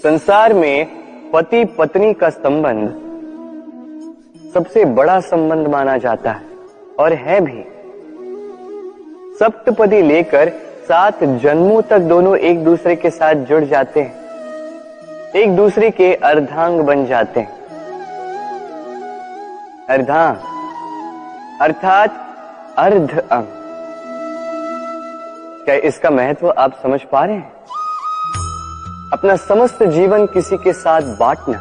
संसार में पति पत्नी का संबंध सबसे बड़ा संबंध माना जाता है और है भी। सप्तपदी लेकर 7 जन्मों तक दोनों एक दूसरे के साथ जुड़ जाते हैं, एक दूसरे के अर्धांग बन जाते हैं। अर्धांग अर्थात अर्ध अंग। क्या इसका महत्व आप समझ पा रहे हैं? अपना समस्त जीवन किसी के साथ बांटना।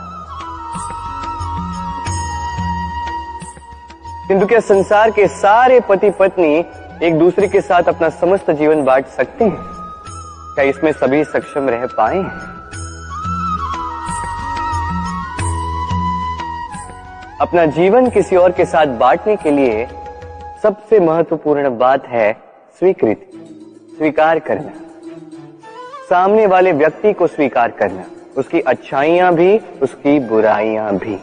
किंतु क्या संसार के सारे पति पत्नी एक दूसरे के साथ अपना समस्त जीवन बांट सकते हैं? क्या इसमें सभी सक्षम रह पाए हैं? अपना जीवन किसी और के साथ बांटने के लिए सबसे महत्वपूर्ण बात है स्वीकृति, स्वीकार करना। सामने वाले व्यक्ति को स्वीकार करना, उसकी अच्छाइयां भी, उसकी बुराइयां भी।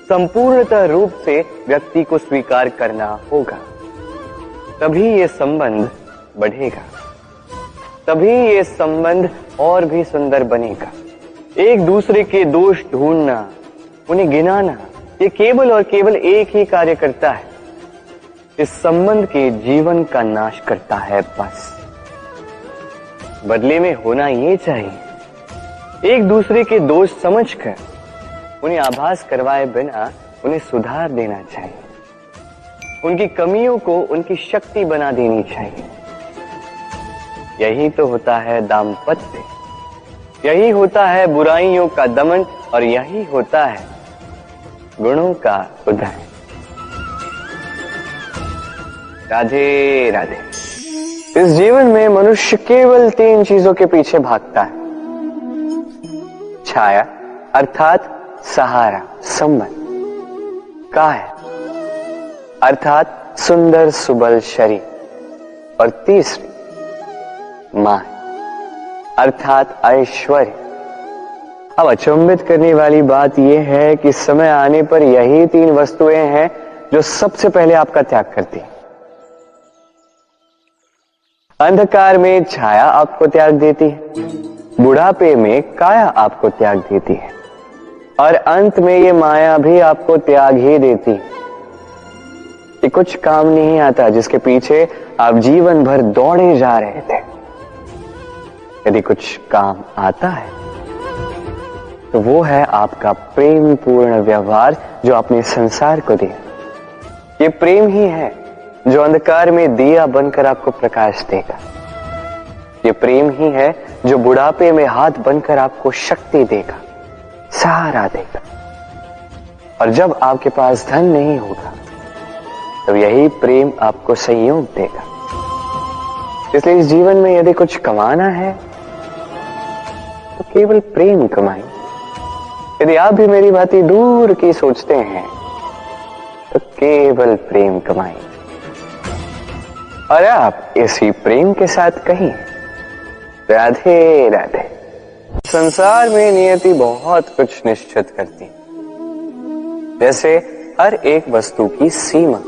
संपूर्णतः रूप से व्यक्ति को स्वीकार करना होगा, तभी ये संबंध बढ़ेगा, तभी ये संबंध और भी सुंदर बनेगा। एक दूसरे के दोष ढूंढना, उन्हें गिनाना, ये केवल और केवल एक ही कार्य करता है, इस संबंध के जीवन का नाश करता है। बस बदले में होना ये चाहिए, एक दूसरे के दोष समझकर उन्हें आभास करवाए बिना उन्हें सुधार देना चाहिए, उनकी कमियों को उनकी शक्ति बना देनी चाहिए। यही तो होता है दाम्पत्य, यही होता है बुराइयों का दमन और यही होता है गुणों का उदय। राधे राधे। इस जीवन में मनुष्य केवल 3 चीजों के पीछे भागता है। छाया अर्थात सहारा, संबंध। काया अर्थात सुंदर सुबल शरीर। और तीसरी माया अर्थात ऐश्वर्य। अब अचंभित करने वाली बात यह है कि समय आने पर यही 3 वस्तुएं हैं जो सबसे पहले आपका त्याग करती हैं। अंधकार में छाया आपको त्याग देती है, बुढ़ापे में काया आपको त्याग देती है और अंत में ये माया भी आपको त्याग ही देती है। ये कुछ काम नहीं आता जिसके पीछे आप जीवन भर दौड़े जा रहे थे। यदि कुछ काम आता है तो वो है आपका प्रेम पूर्ण व्यवहार जो आपने संसार को दिया। ये प्रेम ही है जो अंधकार में दिया बनकर आपको प्रकाश देगा। ये प्रेम ही है जो बुढ़ापे में हाथ बनकर आपको शक्ति देगा, सहारा देगा। और जब आपके पास धन नहीं होगा तो यही प्रेम आपको संयोग देगा। इसलिए इस जीवन में यदि कुछ कमाना है तो केवल प्रेम कमाएं। यदि आप भी मेरी बातें दूर की सोचते हैं तो केवल प्रेम कमाएं। और आप इसी प्रेम के साथ कहीं राधे राधे। संसार में नियति बहुत कुछ निश्चित करती है, जैसे हर एक वस्तु की सीमा।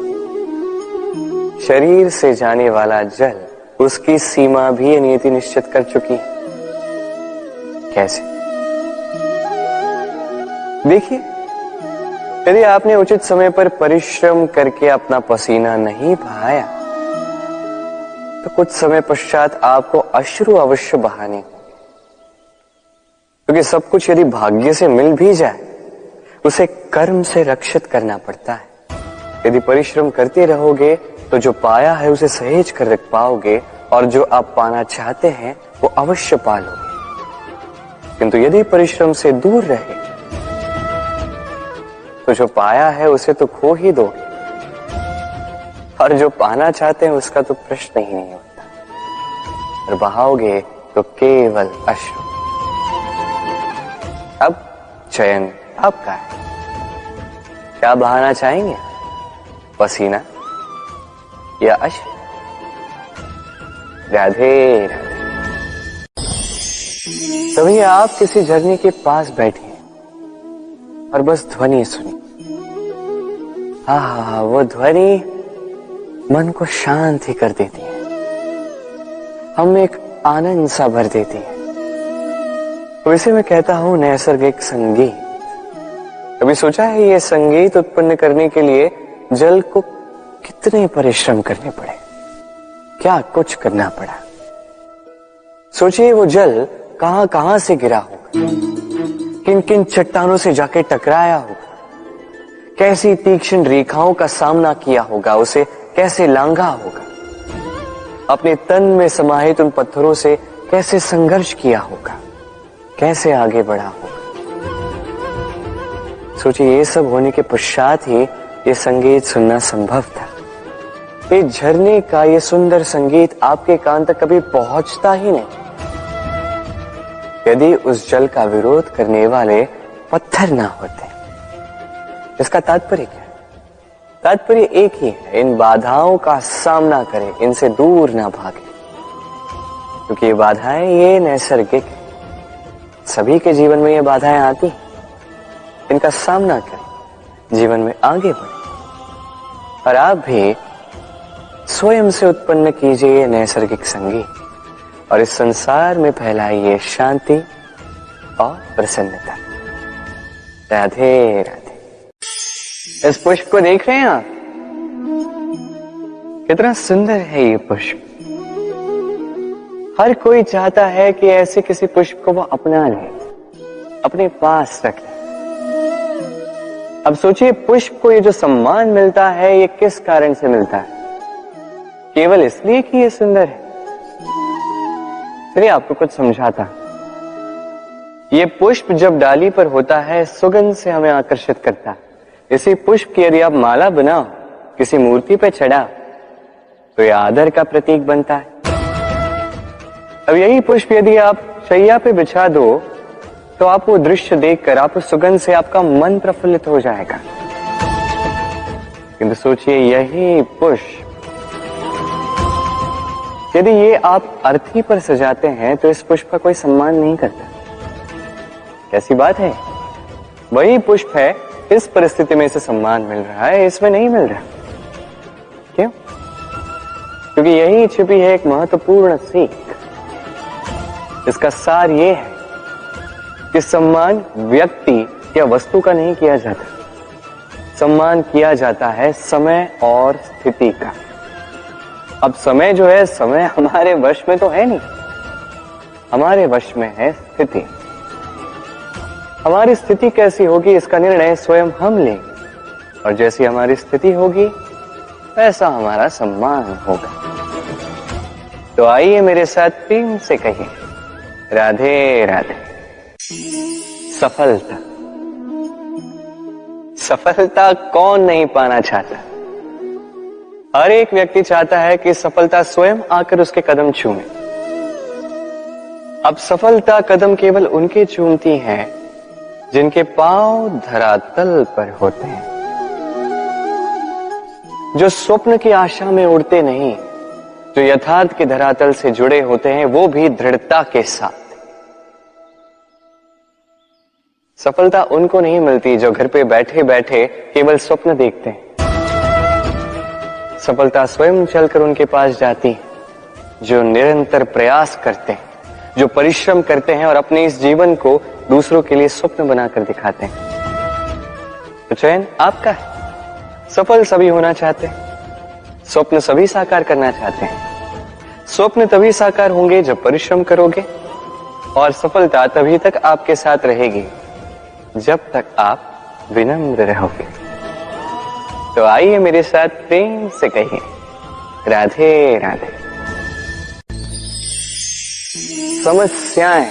शरीर से जाने वाला जल, उसकी सीमा भी नियति निश्चित कर चुकी है। कैसे? देखिए, यदि आपने उचित समय पर परिश्रम करके अपना पसीना नहीं बहाया तो कुछ समय पश्चात आपको अश्रु अवश्य बहाने होंगे। क्योंकि सब कुछ यदि भाग्य से मिल भी जाए उसे कर्म से रक्षित करना पड़ता है। यदि परिश्रम करते रहोगे तो जो पाया है उसे सहेज कर रख पाओगे और जो आप पाना चाहते हैं वो अवश्य पा लोगे। किंतु यदि परिश्रम से दूर रहे तो जो पाया है उसे तो खो ही दोगे और जो पाना चाहते हैं उसका तो प्रश्न ही नहीं होता। और बहाओगे तो केवल अश्रु। अब चयन आपका है, क्या बहाना चाहेंगे? पसीना या अश्रु? राधे राधे। तभी आप किसी झरने के पास बैठे और बस ध्वनि सुनी। हाँ, वो ध्वनि मन को शांति कर देती है, हम एक आनंद सा भर देती है। तो इसे मैं कहता हूं नैसर्गिक संगीत। कभी सोचा है ये संगीत उत्पन्न करने के लिए जल को कितने परिश्रम करने पड़े, क्या कुछ करना पड़ा। सोचिए वो जल कहां कहां से गिरा होगा, किन किन चट्टानों से जाके टकराया होगा, कैसी तीक्ष्ण रेखाओं का सामना किया होगा, उसे कैसे लांघा होगा, अपने तन में समाहित उन पत्थरों से कैसे संघर्ष किया होगा, कैसे आगे बढ़ा होगा। सोचिए ये सब होने के पश्चात ही ये संगीत सुनना संभव था। ये झरने का ये सुंदर संगीत आपके कान तक कभी पहुंचता ही नहीं यदि उस जल का विरोध करने वाले पत्थर ना होते। इसका तात्पर्य क्या है? तात्पर्य एक ही है, इन बाधाओं का सामना करें, इनसे दूर ना भागे, क्योंकि ये बाधाएं ये नैसर्गिक है। सभी के जीवन में ये बाधाएं आती हैं, इनका सामना करें, जीवन में आगे बढ़े। और आप भी स्वयं से उत्पन्न कीजिए नैसर्गिक संगीत और इस संसार में फैलाइए शांति और प्रसन्नता। राधे राधे। इस पुष्प को देख रहे हैं आप, कितना सुंदर है ये पुष्प। हर कोई चाहता है कि ऐसे किसी पुष्प को वो अपना ले, अपने पास रख ले। अब सोचिए पुष्प को ये जो सम्मान मिलता है ये किस कारण से मिलता है? केवल इसलिए कि ये सुंदर है? चलिए आपको कुछ समझाता। ये पुष्प जब डाली पर होता है सुगंध से हमें आकर्षित करता है। इसी पुष्प की यदि आप माला बनाओ, किसी मूर्ति पे चढ़ा, तो यह आदर का प्रतीक बनता है। अब यही पुष्प यदि आप शैया पे बिछा दो तो आप वो दृश्य देखकर, आप उस सुगंध से आपका मन प्रफुल्लित हो जाएगा। किंतु सोचिए यही पुष्प यदि ये आप अर्थी पर सजाते हैं तो इस पुष्प का कोई सम्मान नहीं करता। कैसी बात है? वही पुष्प है, इस परिस्थिति में इसे सम्मान मिल रहा है, इसमें नहीं मिल रहा। क्यों? क्योंकि यही छिपी है एक महत्वपूर्ण सीख। इसका सार ये है कि सम्मान व्यक्ति या वस्तु का नहीं किया जाता, सम्मान किया जाता है समय और स्थिति का। अब समय जो है, समय हमारे वश में तो है नहीं, हमारे वश में है स्थिति। हमारी स्थिति कैसी होगी इसका निर्णय स्वयं हम लेंगे, और जैसी हमारी स्थिति होगी वैसा हमारा सम्मान होगा। तो आइए मेरे साथ प्रेम से कहिए, राधे राधे। सफलता, सफलता कौन नहीं पाना चाहता? हर एक व्यक्ति चाहता है कि सफलता स्वयं आकर उसके कदम चूमे। अब सफलता कदम केवल उनके चूमती हैं जिनके पांव धरातल पर होते हैं, जो स्वप्न की आशा में उड़ते नहीं, जो यथार्थ के धरातल से जुड़े होते हैं, वो भी दृढ़ता के साथ। सफलता उनको नहीं मिलती जो घर पे बैठे बैठे केवल स्वप्न देखते हैं। सफलता स्वयं चलकर उनके पास जाती है, जो निरंतर प्रयास करते हैं, जो परिश्रम करते हैं और अपने इस जीवन को दूसरों के लिए स्वप्न बनाकर दिखाते हैं। तो चयन आपका है। सफल सभी होना चाहते हैं, स्वप्न सभी साकार करना चाहते हैं। स्वप्न तभी साकार होंगे जब परिश्रम करोगे, और सफलता तभी तक आपके साथ रहेगी जब तक आप विनम्र रहोगे। तो आइए मेरे साथ प्रेम से कहिए, राधे राधे। समस्याएं,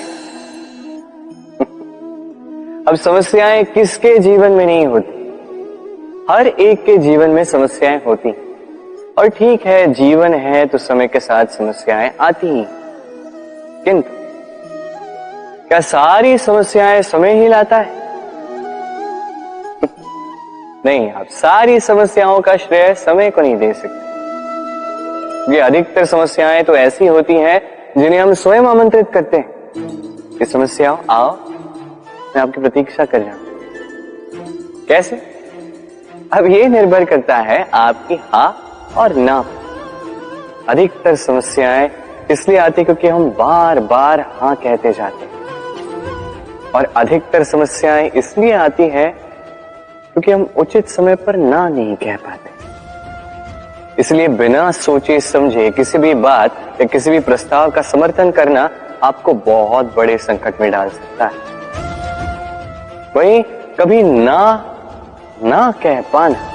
अब समस्याएं किसके जीवन में नहीं होती? हर एक के जीवन में समस्याएं होती। और ठीक है, जीवन है तो समय के साथ समस्याएं आती ही, किंतु क्या सारी समस्याएं समय ही लाता है? नहीं, आप सारी समस्याओं का श्रेय समय को नहीं दे सकते। ये अधिकतर समस्याएं तो ऐसी होती हैं जिन्हें हम स्वयं आमंत्रित करते हैं कि समस्याओं आओ, मैं आपकी प्रतीक्षा कर रहा हूं। कैसे? अब ये निर्भर करता है आपकी हाँ और ना। अधिकतर समस्याएं इसलिए आती क्योंकि हम बार बार हाँ कहते जाते हैं। और अधिकतर समस्याएं इसलिए आती हैं क्योंकि हम उचित समय पर ना नहीं कह पाते। इसलिए बिना सोचे समझे किसी भी बात या किसी भी प्रस्ताव का समर्थन करना आपको बहुत बड़े संकट में डाल सकता है। वहीं कभी ना कह पाना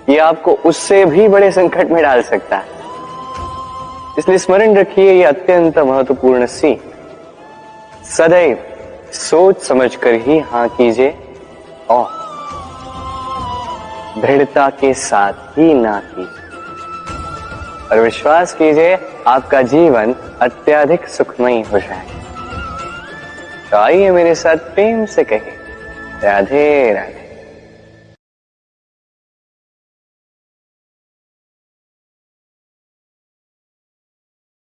ये आपको उससे भी बड़े संकट में डाल सकता है। इसलिए स्मरण रखिए ये अत्यंत महत्वपूर्ण सीख, सदैव सोच समझकर ही हाँ कीजिए और दृढ़ता के साथ ही ना कीजिए, और विश्वास कीजिए आपका जीवन अत्यधिक सुखमयी हो जाएगा। तो आइए मेरे साथ प्रेम से कहिए, राधे राधे।